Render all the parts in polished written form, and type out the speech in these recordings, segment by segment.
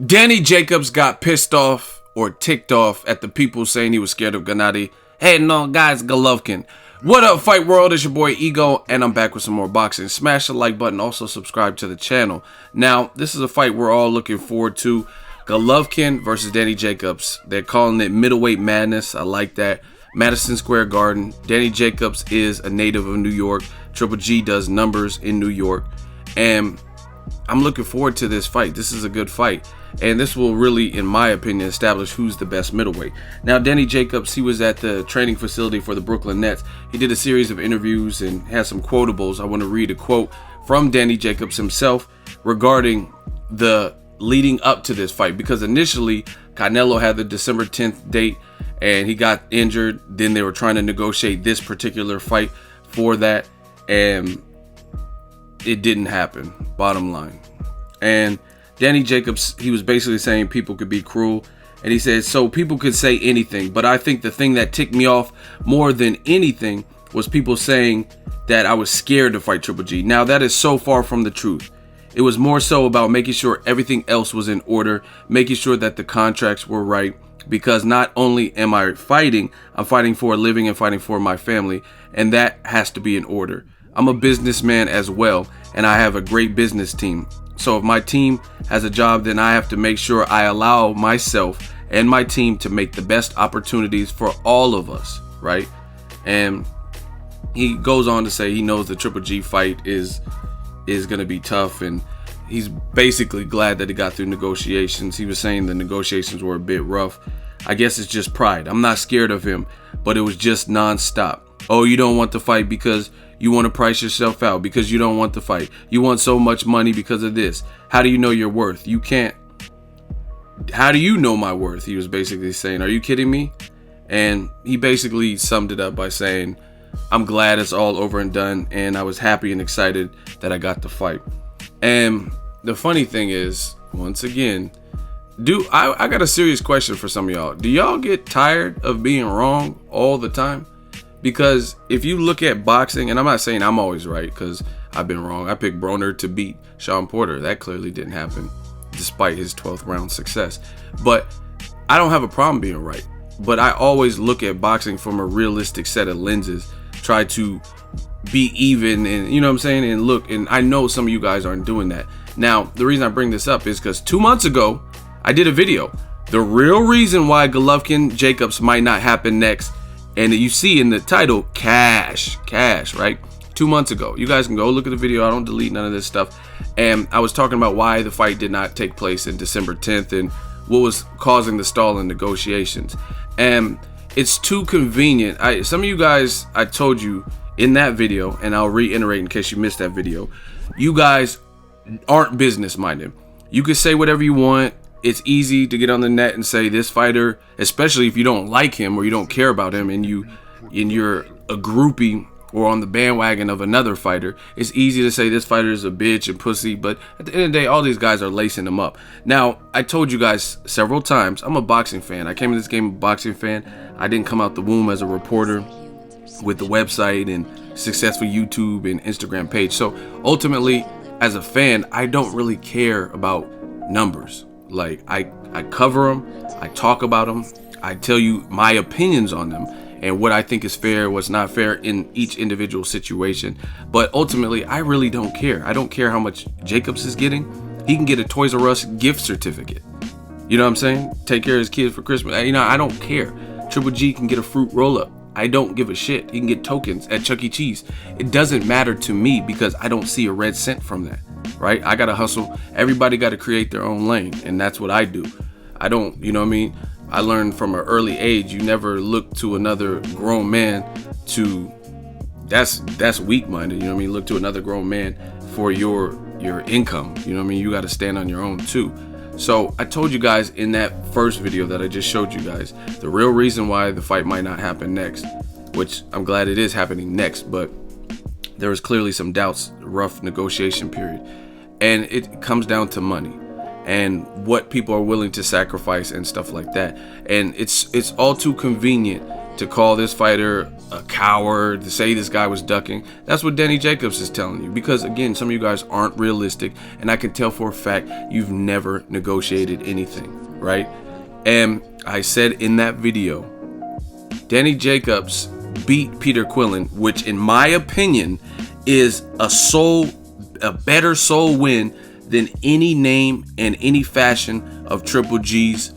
Danny Jacobs got pissed off or ticked off at the people saying he was scared of Gennady. Hey, no, guys, Golovkin. What up, Fight World? It's your boy Ego, and I'm back with some more boxing. Smash the like button, also subscribe to the channel. Now, this is a fight we're all looking forward to. Golovkin versus Danny Jacobs. They're calling it Middleweight Madness. I like that. Madison Square Garden. Danny Jacobs is a native of New York. Triple G does numbers in New York. And I'm looking forward to this fight. This is a good fight. And this will really, in my opinion, establish who's the best middleweight. Now, Danny Jacobs, he was at the training facility for the Brooklyn Nets. He did a series of interviews and has some quotables. I want to read a quote from Danny Jacobs himself regarding the leading up to this fight. Because initially, Canelo had the December 10th date and he got injured. Then they were trying to negotiate this particular fight for that. And it didn't happen, bottom line. And Danny Jacobs, he was basically saying people could be cruel. And he said, so people could say anything. But I think the thing that ticked me off more than anything was people saying that I was scared to fight Triple G. Now, that is so far from the truth. It was more so about making sure everything else was in order, making sure that the contracts were right. Because not only am I fighting, I'm fighting for a living and fighting for my family. And that has to be in order. I'm a businessman as well, and I have a great business team. So if my team has a job, then I have to make sure I allow myself and my team to make the best opportunities for all of us, right? And he goes on to say he knows the Triple G fight is going to be tough, and he's basically glad that he got through negotiations. He was saying the negotiations were a bit rough. I guess it's just pride. I'm not scared of him, but it was just nonstop. Oh, you don't want to fight because you want to price yourself out, because you don't want to fight. You want so much money because of this. How do you know your worth? You can't. How do you know my worth? He was basically saying, are you kidding me? And he basically summed it up by saying, I'm glad it's all over and done, and I was happy and excited that I got the fight. And the funny thing is, once again, I got a serious question for some of y'all. Do y'all get tired of being wrong all the time? Because if you look at boxing, and I'm not saying I'm always right, because I've been wrong. I picked Broner to beat Sean Porter. That clearly didn't happen, despite his 12th round success. But I don't have a problem being right. But I always look at boxing from a realistic set of lenses, try to be even, and you know what I'm saying? And look, and I know some of you guys aren't doing that. Now, the reason I bring this up is because 2 months ago, I did a video. The real reason why Golovkin Jacobs might not happen next. And you see in the title, cash, right? 2 months ago. You guys can go look at the video. I don't delete none of this stuff. And I was talking about why the fight did not take place in December 10th and what was causing the stall in negotiations. And it's too convenient. Some of you guys, I told you in that video, and I'll reiterate in case you missed that video, you guys aren't business minded. You can say whatever you want. It's easy to get on the net and say this fighter, especially if you don't like him or you don't care about him and you're a groupie or on the bandwagon of another fighter. It's easy to say this fighter is a bitch and pussy, but at the end of the day, all these guys are lacing them up. Now, I told you guys several times, I'm a boxing fan. I came to this game a boxing fan. I didn't come out the womb as a reporter with the website and successful YouTube and Instagram page. So ultimately, as a fan, I don't really care about numbers. Like, I cover them, I talk about them, I tell you my opinions on them and what I think is fair, what's not fair in each individual situation. But ultimately, I really don't care. I don't care how much Jacobs is getting. He can get a Toys R Us gift certificate. You know what I'm saying? Take care of his kids for Christmas. You know, I don't care. Triple G can get a fruit roll-up. I don't give a shit. He can get tokens at Chuck E. Cheese. It doesn't matter to me because I don't see a red cent from that. Right? I gotta hustle. Everybody gotta create their own lane, and that's what I do. I don't, you know what I mean? I learned from an early age, you never look to another grown man to, that's weak-minded, you know what I mean? Look to another grown man for your income, you know what I mean? You gotta stand on your own too. So I told you guys in that first video that I just showed you guys, the real reason why the fight might not happen next, which I'm glad it is happening next, but there was clearly some doubts, rough negotiation period. And it comes down to money. and what people are willing to sacrifice and stuff like that. And it's all too convenient to call this fighter a coward, to say this guy was ducking. That's what Danny Jacobs is telling you, because again, some of you guys aren't realistic, and I can tell for a fact you've never negotiated anything, right? And I said in that video, Danny Jacobs beat Peter Quillin, which in my opinion is a better soul win than any name and any fashion of Triple G's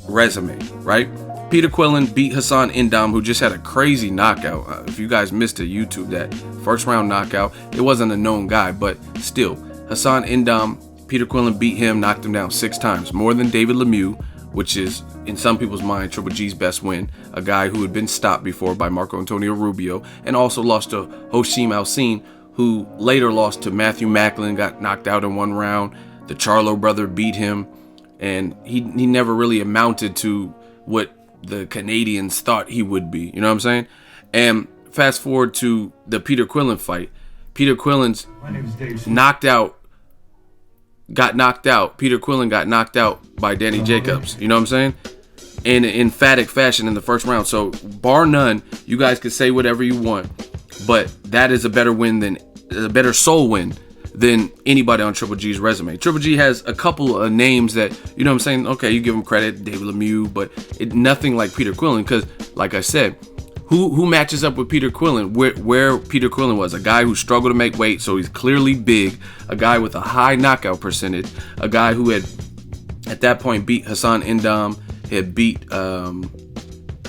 resume, right? Peter Quillin beat Hassan N'Dam, who just had a crazy knockout. If you guys missed it, YouTube that first round knockout. It wasn't a known guy, but still, Hassan N'Dam, Peter Quillin beat him, knocked him down 6 times, more than David Lemieux, which is in some people's mind Triple G's best win, a guy who had been stopped before by Marco Antonio Rubio, and also lost to Hoshim Alcine, who later lost to Matthew Macklin, got knocked out in 1 round. The Charlo brother beat him, and he never really amounted to what the Canadians thought he would be. You know what I'm saying? And fast forward to the Peter Quillin fight. Peter Quillin's got knocked out. Peter Quillin got knocked out by Danny Jacobs. You know what I'm saying? In an emphatic fashion in the first round. So bar none, you guys can say whatever you want, but that is a better win than a better soul win than anybody on Triple G's resume. Triple G has a couple of names that, you know what I'm saying, okay, you give him credit, David Lemieux, but nothing like Peter Quillin, because like I said, who matches up with Peter Quillin? Where Peter Quillin was, a guy who struggled to make weight, so he's clearly big, a guy with a high knockout percentage, a guy who had at that point beat Hassan N'Dam, had beat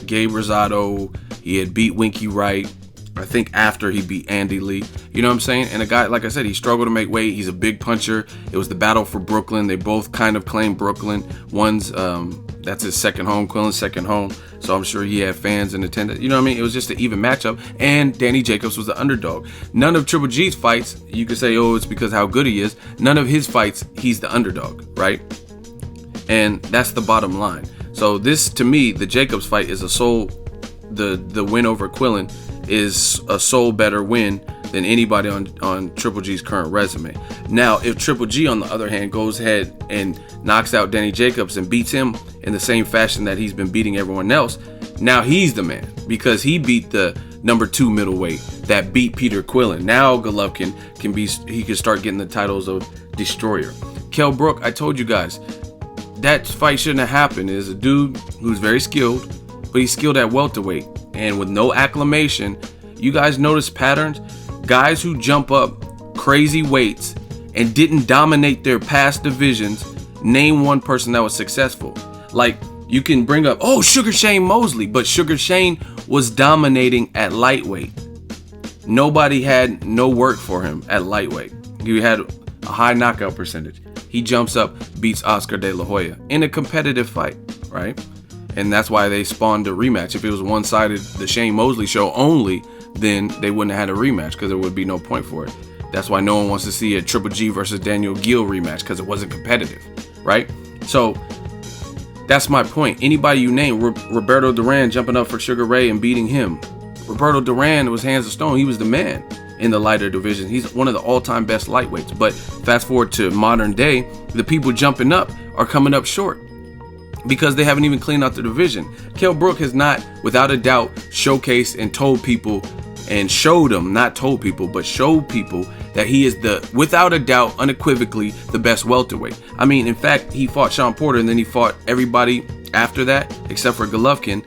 Gabe Rosado, he had beat Winky Wright, I think after he beat Andy Lee. You know what I'm saying? And a guy, like I said, he struggled to make weight. He's a big puncher. It was the battle for Brooklyn. They both kind of claim Brooklyn. One's, that's his second home, Quillin's second home. So I'm sure he had fans in attendance. You know what I mean? It was just an even matchup. And Danny Jacobs was the underdog. None of Triple G's fights, you could say, oh, it's because how good he is. None of his fights, he's the underdog, right? And that's the bottom line. So this, to me, the Jacobs fight is the win over Quillin is a soul better win than anybody on Triple G's current resume. Now, if Triple G, on the other hand, goes ahead and knocks out Danny Jacobs and beats him in the same fashion that he's been beating everyone else, now he's the man, because he beat the number 2 middleweight that beat Peter Quillin. Now Golovkin can start getting the titles of Destroyer. Kell Brook, I told you guys, that fight shouldn't have happened. Is a dude who's very skilled, but he's skilled at welterweight. And with no acclamation, you guys notice patterns? Guys who jump up crazy weights and didn't dominate their past divisions, name one person that was successful. Like, you can bring up, oh, Sugar Shane Mosley, but Sugar Shane was dominating at lightweight. Nobody had no work for him at lightweight. He had a high knockout percentage. He jumps up, beats Oscar De La Hoya in a competitive fight, right? And that's why they spawned a rematch. If it was one-sided, the Shane Mosley show only, then they wouldn't have had a rematch, because there would be no point for it. That's why no one wants to see a Triple G versus Daniel Gill rematch, because it wasn't competitive, right? So that's my point. Anybody you name, Roberto Duran jumping up for Sugar Ray and beating him. Roberto Duran was hands of stone. He was the man in the lighter division. He's one of the all-time best lightweights. But fast forward to modern day, the people jumping up are coming up short, because they haven't even cleaned out the division. Kell Brook has not, without a doubt, showcased and told people, and showed them, not told people, but showed people that he is without a doubt, unequivocally, the best welterweight. I mean, in fact, he fought Sean Porter, and then he fought everybody after that, except for Golovkin.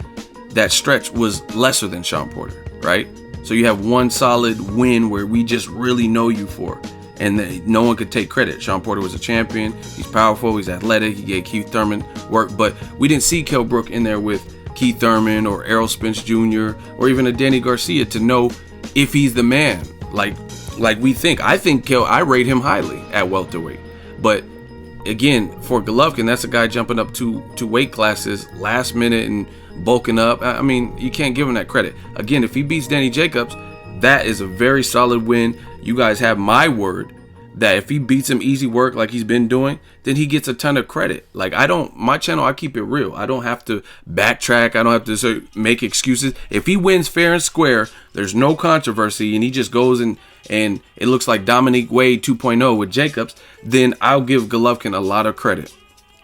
That stretch was lesser than Sean Porter, right? So you have one solid win where we just really know you for, and no one could take credit. Sean Porter was a champion. He's powerful. He's athletic. He gave Keith Thurman work, but we didn't see Kell Brook in there with Keith Thurman or Errol Spence Jr. or even a Danny Garcia to know if he's the man. Like we think. I rate him highly at welterweight. But again, for Golovkin, that's a guy jumping up two weight classes last minute and bulking up. I mean, you can't give him that credit. Again, if he beats Danny Jacobs, that is a very solid win. You guys have my word that if he beats him easy work like he's been doing, then he gets a ton of credit. Like, my channel, I keep it real. I don't have to backtrack. I don't have to make excuses. If he wins fair and square, there's no controversy, and he just goes and and it looks like Dominique Wade 2.0 with Jacobs, then I'll give Golovkin a lot of credit.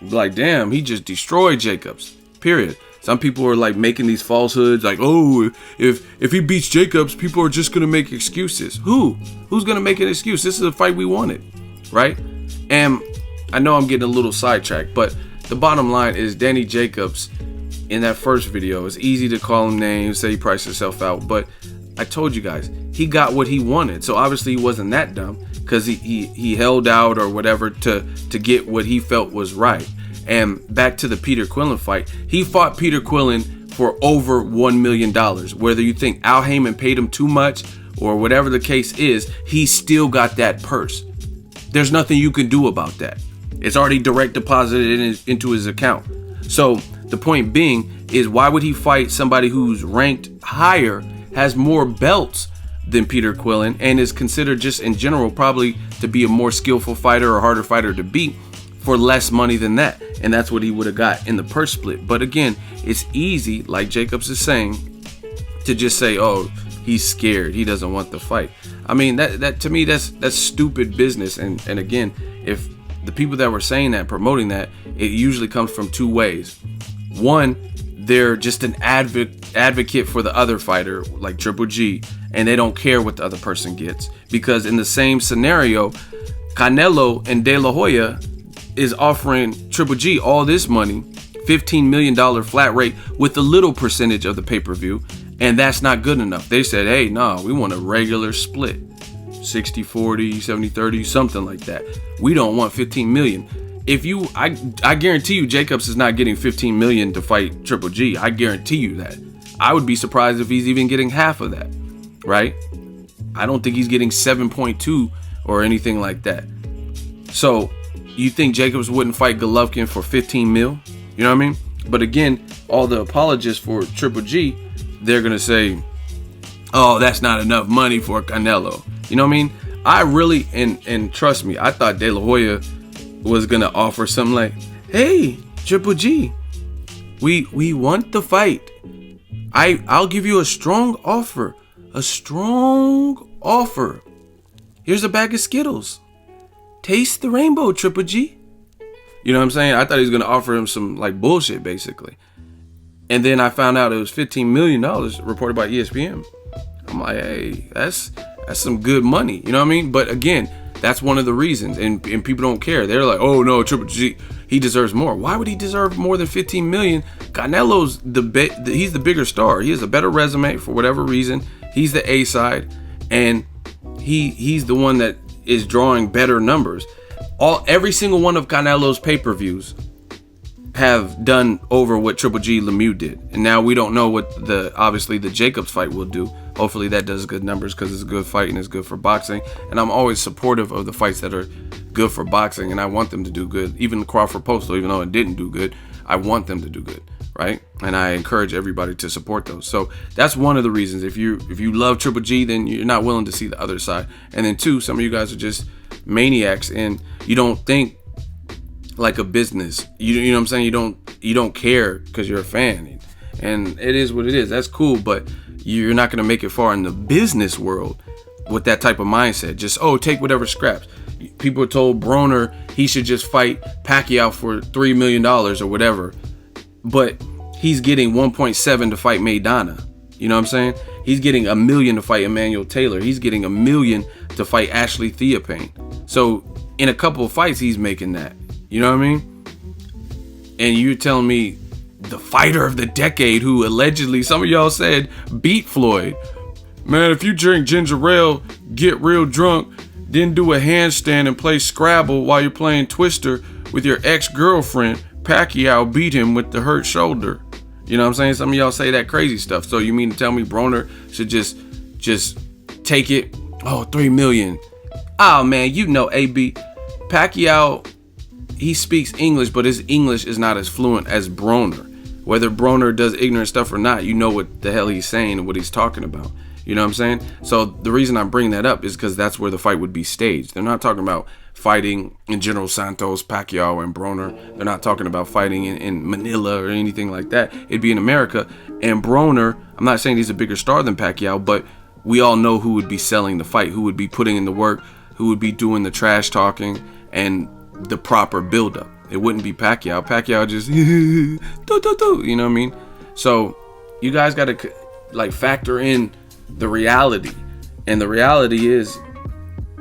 Like, damn, he just destroyed Jacobs, period. Some people are like making these falsehoods like, oh, if he beats Jacobs, people are just going to make excuses. Who's going to make an excuse? This is a fight we wanted, right? And I know I'm getting a little sidetracked, but the bottom line is Danny Jacobs, in that first video, it's easy to call him names, say he priced himself out, but I told you guys, he got what he wanted. So obviously he wasn't that dumb, because he held out or whatever to get what he felt was right. And back to the Peter Quillin fight, he fought Peter Quillin for over $1 million. Whether you think Al Heyman paid him too much or whatever the case is, he still got that purse. There's nothing you can do about that. It's already direct deposited into his account. So the point being is, why would he fight somebody who's ranked higher, has more belts than Peter Quillin, and is considered just in general probably to be a more skillful fighter or harder fighter to beat for less money than that? And that's what he would have got in the purse split. But again, it's easy, like Jacobs is saying, to just say, oh, he's scared, he doesn't want the fight. I mean, that to me, that's stupid business. And again, if the people that were saying that, promoting that, it usually comes from two ways. One, they're just an advocate for the other fighter, like Triple G, and they don't care what the other person gets. Because in the same scenario, Canelo and De La Hoya is offering Triple G all this money, $15 million flat rate with a little percentage of the pay-per-view, and that's not good enough. They said, hey, no, we want a regular split, 60-40, 70-30, something like that. We don't want 15 million. I guarantee you Jacobs is not getting 15 million to fight Triple G. I guarantee you that. I would be surprised if he's even getting half of that, right? I don't think he's getting 7.2 or anything like that. So you think Jacobs wouldn't fight Golovkin for 15 mil? You know what I mean? But again, all the apologists for Triple G, they're going to say, oh, that's not enough money for Canelo. You know what I mean? I really, and trust me, I thought De La Hoya was going to offer something like, hey, Triple G, we want the fight. I'll give you a strong offer. A strong offer. Here's a bag of Skittles. Taste the rainbow, Triple G. You know what I'm saying? I thought he was going to offer him some like bullshit, basically. And then I found out it was $15 million reported by ESPN. I'm like, hey, that's some good money. You know what I mean? But again, that's one of the reasons. And people don't care. They're like, oh, no, Triple G, he deserves more. Why would he deserve more than 15 million? Canelo's he's the bigger star. He has a better resume for whatever reason. He's the A side. And he's the one that is drawing better numbers. Every single one of Canelo's pay-per-views have done over what Triple G Lemieux did. And now we don't know what obviously the Jacobs fight will do. Hopefully that does good numbers, because it's a good fight and it's good for boxing. And I'm always supportive of the fights that are good for boxing, and I want them to do good. Even Crawford Postal, even though it didn't do good, I want them to do good, right? And I encourage everybody to support those. So that's one of the reasons. If you love Triple G, then you're not willing to see the other side. And then two, some of you guys are just maniacs and you don't think like a business. You know what I'm saying? You don't care because you're a fan. And it is what it is. That's cool, but you're not going to make it far in the business world with that type of mindset. Just, take whatever scraps. People are told Broner, he should just fight Pacquiao for $3 million or whatever. But he's getting 1.7 to fight Maidana. You know what I'm saying? He's getting $1 million to fight Emmanuel Taylor. He's getting $1 million to fight Ashley Theophane. So in a couple of fights, he's making that. You know what I mean? And you're telling me the fighter of the decade, who allegedly, some of y'all said, beat Floyd. Man, if you drink ginger ale, get real drunk, then do a handstand and play Scrabble while you're playing Twister with your ex-girlfriend, Pacquiao beat him with the hurt shoulder. You know what I'm saying? Some of y'all say that crazy stuff. So you mean to tell me Broner should just take it? Oh, $3 million. Oh, man, you know, AB. Pacquiao, he speaks English, but his English is not as fluent as Broner. Whether Broner does ignorant stuff or not, you know what the hell he's saying and what he's talking about. You know what I'm saying? So the reason I'm bringing that up is because that's where the fight would be staged. They're not talking about fighting in General Santos, Pacquiao, and Broner. They're not talking about fighting in Manila or anything like that. It'd be in America. And Broner, I'm not saying he's a bigger star than Pacquiao, but we all know who would be selling the fight, who would be putting in the work, who would be doing the trash talking and the proper buildup. It wouldn't be Pacquiao. Pacquiao just, you know what I mean? So you guys got to like factor in the reality. And the reality is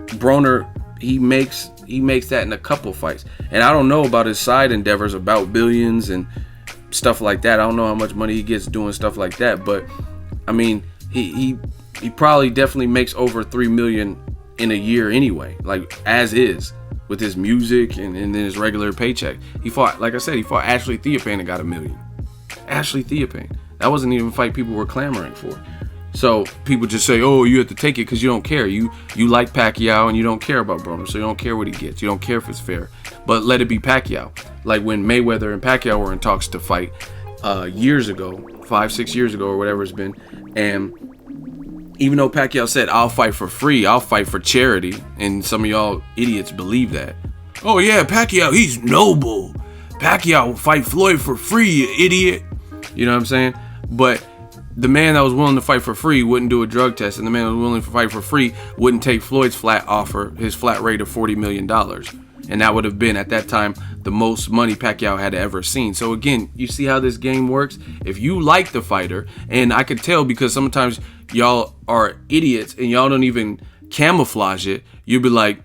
Broner, he makes that in a couple fights. And I don't know about his side endeavors about billions and stuff like that. I don't know how much money he gets doing stuff like that. But I mean, he probably definitely makes over $3 million in a year anyway, like as is, with his music and then his regular paycheck. He fought, like I said, he fought Ashley Theophane and got $1 million. Ashley Theophane. That wasn't even a fight people were clamoring for. So people just say, oh, you have to take it because you don't care. You like Pacquiao and you don't care about Broner, so you don't care what he gets. You don't care if it's fair. But let it be Pacquiao. Like when Mayweather and Pacquiao were in talks to fight years ago, 5-6 years ago or whatever it's been, and even though Pacquiao said, I'll fight for free, I'll fight for charity, and some of y'all idiots believe that. Oh yeah, Pacquiao, he's noble. Pacquiao will fight Floyd for free, you idiot. You know what I'm saying? But the man that was willing to fight for free wouldn't do a drug test, and the man that was willing to fight for free wouldn't take Floyd's flat offer, his flat rate of $40 million. And that would have been, at that time, the most money Pacquiao had ever seen. So again, you see how this game works? If you like the fighter, and I could tell because sometimes y'all are idiots and y'all don't even camouflage it, you'll be like,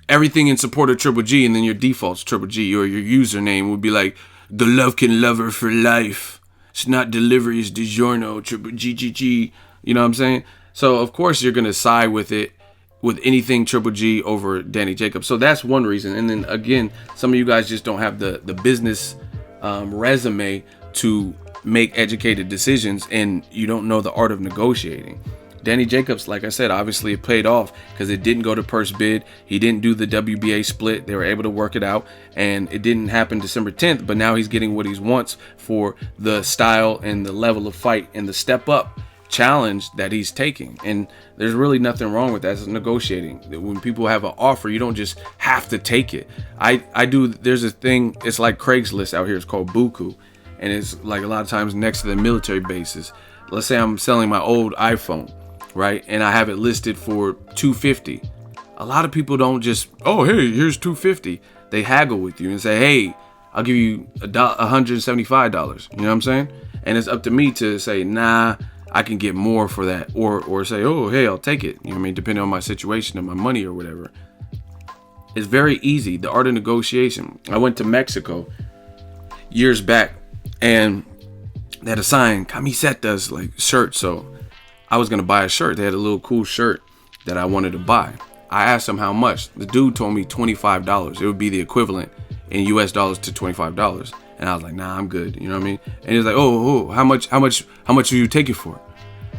everything in support of Triple G, and then your default's Triple G, or your username would be like, Golovkin lover for life. It's not delivery, it's DiGiorno, Triple G. You know what I'm saying? So of course you're gonna side with it, with anything Triple G over Danny Jacobs. So that's one reason. And then again, some of you guys just don't have the business resume to make educated decisions, and you don't know the art of negotiating. Danny Jacobs, like I said, obviously it paid off because it didn't go to purse bid. He didn't do the WBA split. They were able to work it out, and it didn't happen December 10th, but now he's getting what he wants for the style and the level of fight and the step up challenge that he's taking. And there's really nothing wrong with that. It's negotiating. When people have an offer, you don't just have to take it. There's a thing, it's like Craigslist out here. It's called Buku, and it's like a lot of times next to the military bases. Let's say I'm selling my old iPhone, right? And I have it listed for $250. A lot of people don't just, oh, hey, here's $250. They haggle with you and say, hey, I'll give you $175. You know what I'm saying? And it's up to me to say, nah, I can get more for that. Or say, oh, hey, I'll take it. You know what I mean? Depending on my situation and my money or whatever. It's very easy. The art of negotiation. I went to Mexico years back, and they had a sign, camisetas, like shirts. So I was going to buy a shirt. They had a little cool shirt that I wanted to buy. I asked him how much. The dude told me $25. It would be the equivalent in US dollars to $25. And I was like, nah, I'm good. You know what I mean? And he was like, oh, how much do you take it for?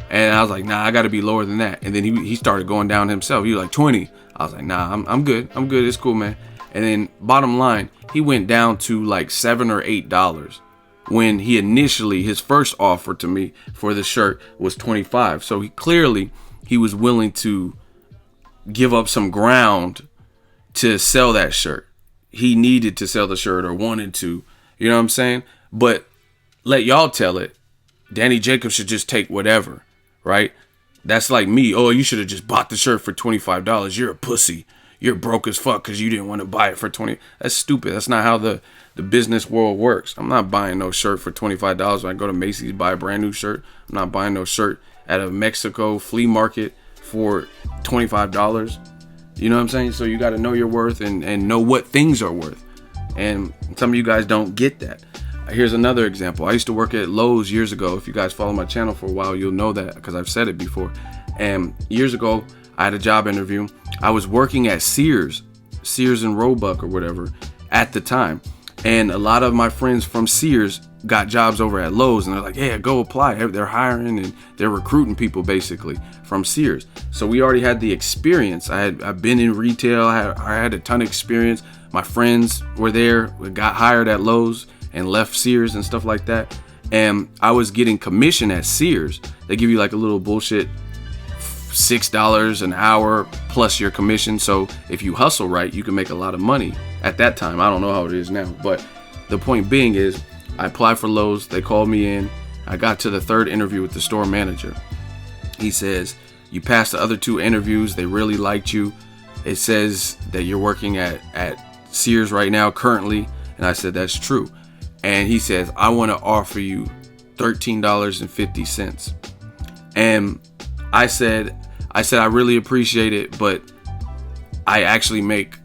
And I was like, nah, I got to be lower than that. And then he started going down himself. He was like, 20. I was like, nah, I'm good. I'm good. It's cool, man. And then bottom line, he went down to like $7 or $8 when he initially, his first offer to me for the shirt was 25. So he was willing to give up some ground to sell that shirt. He needed to sell the shirt or wanted to, you know what I'm saying? But let y'all tell it. Danny Jacobs should just take whatever, right? That's like me. Oh, you should have just bought the shirt for $25. You're a pussy. You're broke as fuck because you didn't want to buy it for $20. That's stupid. That's not how the business world works. I'm not buying no shirt for $25 when I go to Macy's buy a brand new shirt. I'm not buying no shirt at a Mexico flea market for $25. You know what I'm saying? So you got to know your worth and know what things are worth. And some of you guys don't get that. Here's another example. I used to work at Lowe's years ago. If you guys follow my channel for a while, you'll know that because I've said it before. And years ago, I had a job interview. I was working at Sears and Roebuck or whatever at the time. And a lot of my friends from Sears got jobs over at Lowe's, and they're like, hey, go apply. They're hiring and they're recruiting people basically from Sears. So we already had the experience. I've been in retail. I had a ton of experience. My friends were there, got hired at Lowe's and left Sears and stuff like that. And I was getting commission at Sears. They give you like a little bullshit $6 an hour plus your commission. So if you hustle right, you can make a lot of money at that time. I don't know how it is now, but the point being is I applied for Lowe's. They called me in. I got to the third interview with the store manager. He says, You passed the other 2 interviews. They really liked you. It says that you're working at Sears right now currently. And I said, that's true. And he says, I want to offer you $13.50. And I said, I really appreciate it, but I actually make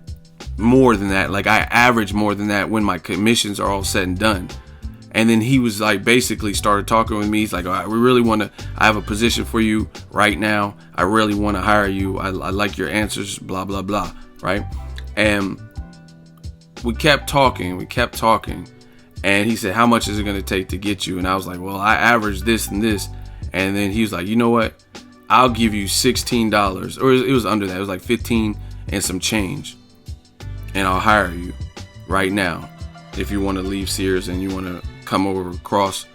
more than that. Like, I average more than that when my commissions are all said and done. And then he was like, basically started talking with me. He's like, all right, I have a position for you right now. I really want to hire you. I like your answers, blah, blah, blah. Right. And we kept talking. And he said, how much is it going to take to get you? And I was like, well, I average this and this. And then he was like, you know what? I'll give you $16, or it was under that. It was like 15 and some change. And I'll hire you right now. If you want to leave Sears and you want to come over across.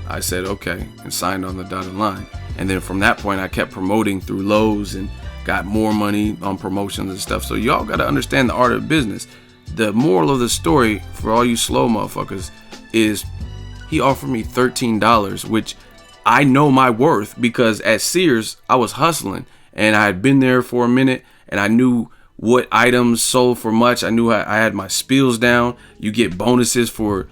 I said, okay, and signed on the dotted line. And then from that point, I kept promoting through Lowe's and got more money on promotions and stuff. So y'all got to understand the art of business. The moral of the story for all you slow motherfuckers is he offered me $13, which I know my worth, because at Sears, I was hustling and I had been there for a minute and I knew what items sold for much. I knew I had my spills down. You get bonuses for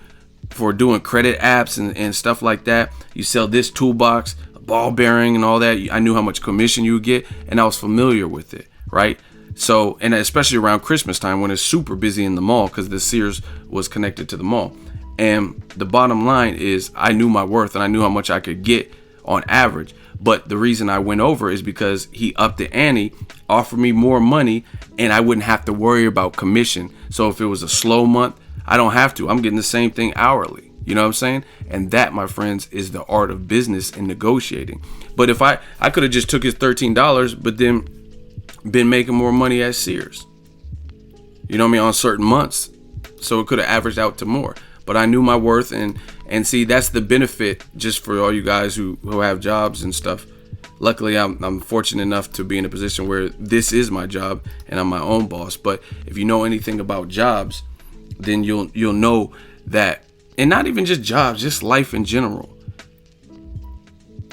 doing credit apps and stuff like that. You sell this toolbox, a ball bearing and all that. I knew how much commission you would get, and I was familiar with it, right? So, and especially around Christmas time when it's super busy in the mall, because the Sears was connected to the mall. And the bottom line is I knew my worth and I knew how much I could get on average. But the reason I went over is because he upped the ante, offered me more money, and I wouldn't have to worry about commission. So if it was a slow month, I don't have to. I'm getting the same thing hourly. You know what I'm saying? And that, my friends, is the art of business and negotiating. But if I could have just took his $13, but then been making more money at Sears. You know what I mean? On certain months. So it could have averaged out to more. But I knew my worth, and see, that's the benefit just for all you guys who have jobs and stuff. Luckily, I'm fortunate enough to be in a position where this is my job and I'm my own boss. But if you know anything about jobs, then you'll know that, and not even just jobs, just life in general.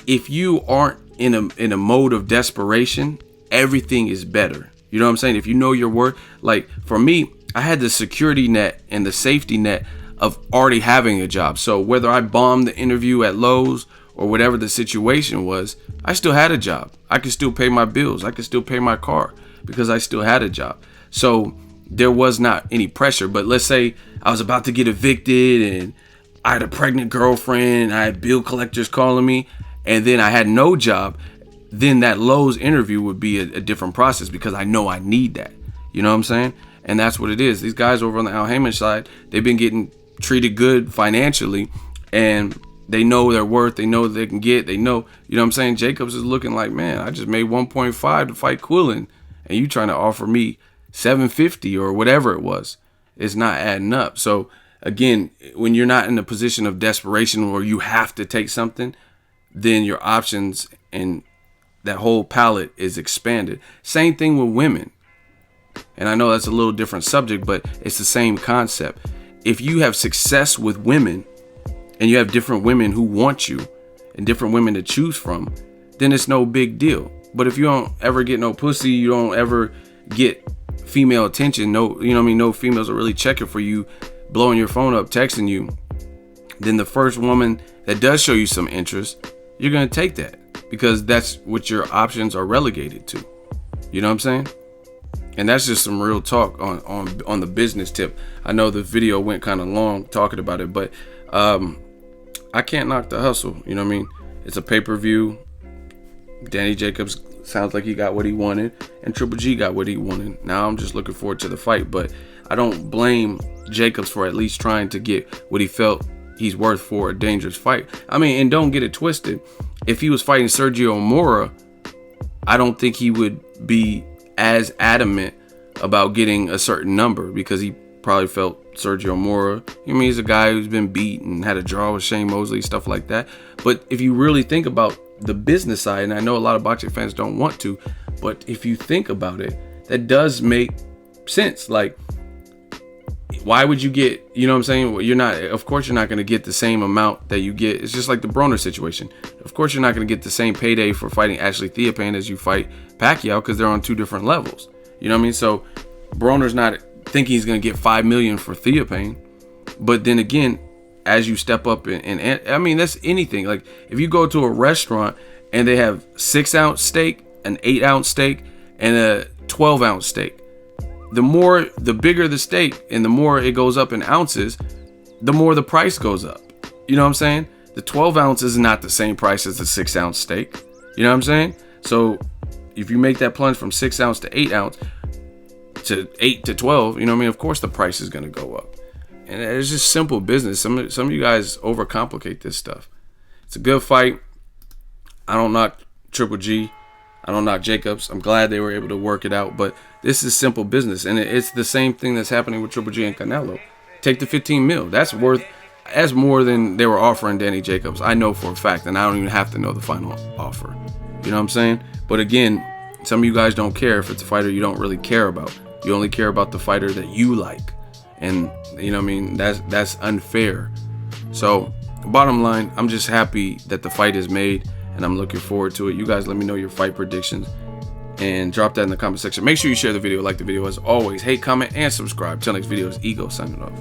If you aren't in a mode of desperation, everything is better. You know what I'm saying? If you know your worth, like for me, I had the security net and the safety net of already having a job. So whether I bombed the interview at Lowe's or whatever the situation was, I still had a job. I could still pay my bills. I could still pay my car because I still had a job. So there was not any pressure. But let's say I was about to get evicted and I had a pregnant girlfriend, I had bill collectors calling me, and then I had no job, then that Lowe's interview would be a different process because I know I need that. You know what I'm saying? And that's what it is. These guys over on the Al Haymon side, they've been getting treated good financially, and they know their worth. They know they can get. They know, you know what I'm saying? Jacobs is looking like, man, I just made 1.5 to fight Quillen, and you trying to offer me 750 or whatever it was. It's not adding up. So again, when you're not in a position of desperation where you have to take something, then your options and that whole palette is expanded. Same thing with women. And I know that's a little different subject, but it's the same concept. If you have success with women and you have different women who want you and different women to choose from, then it's no big deal. But if you don't ever get no pussy, you don't ever get female attention, no, you know what I mean? No females are really checking for you, blowing your phone up, texting you, then the first woman that does show you some interest, you're going to take that because that's what your options are relegated to. You know what I'm saying? And that's just some real talk on the business tip. I know the video went kind of long talking about it, but I can't knock the hustle. You know what I mean? It's a pay-per-view. Danny Jacobs sounds like he got what he wanted, and Triple G got what he wanted. Now I'm just looking forward to the fight, but I don't blame Jacobs for at least trying to get what he felt he's worth for a dangerous fight. I mean, and don't get it twisted. If he was fighting Sergio Mora, I don't think he would be as adamant about getting a certain number because he probably felt Sergio Mora, I mean, he's a guy who's been beat and had a draw with Shane Mosley, stuff like that. But if you really think about the business side, and I know a lot of boxing fans don't want to, but if you think about it, that does make sense. Like, Why would you get, you know what I'm saying? Well, you're not, of course, you're not going to get the same amount that you get. It's just like the Broner situation. Of course, you're not going to get the same payday for fighting Ashley Theophane as you fight Pacquiao, because they're on two different levels. You know what I mean? So Broner's not thinking he's going to get $5 million for Theophane. But then again, as you step up and I mean, that's anything. Like if you go to a restaurant and they have 6-ounce steak, an 8-ounce steak, and a 12-ounce steak, the bigger the steak and the more it goes up in ounces, the more the price goes up. You know what I'm saying? The 12 ounces is not the same price as the 6-ounce steak. You know what I'm saying? So if you make that plunge from 6-ounce to 8-ounce to 8 to 12, you know what I mean? Of course the price is going to go up. And it's just simple business. Some of you guys overcomplicate this stuff. It's a good fight. I don't knock Triple G. I don't knock Jacobs. I'm glad they were able to work it out. But this is simple business. And it's the same thing that's happening with Triple G and Canelo. Take the 15 mil. That's more than they were offering Danny Jacobs. I know for a fact. And I don't even have to know the final offer. You know what I'm saying? But again, some of you guys don't care if it's a fighter you don't really care about. You only care about the fighter that you like. And you know what I mean, that's unfair. So bottom line, I'm just happy that the fight is made, and I'm looking forward to it. You guys let me know your fight predictions and drop that in the comment section. Make sure you share the video, like the video. As always, hate, comment, and subscribe. Till next video, is Ego signing off.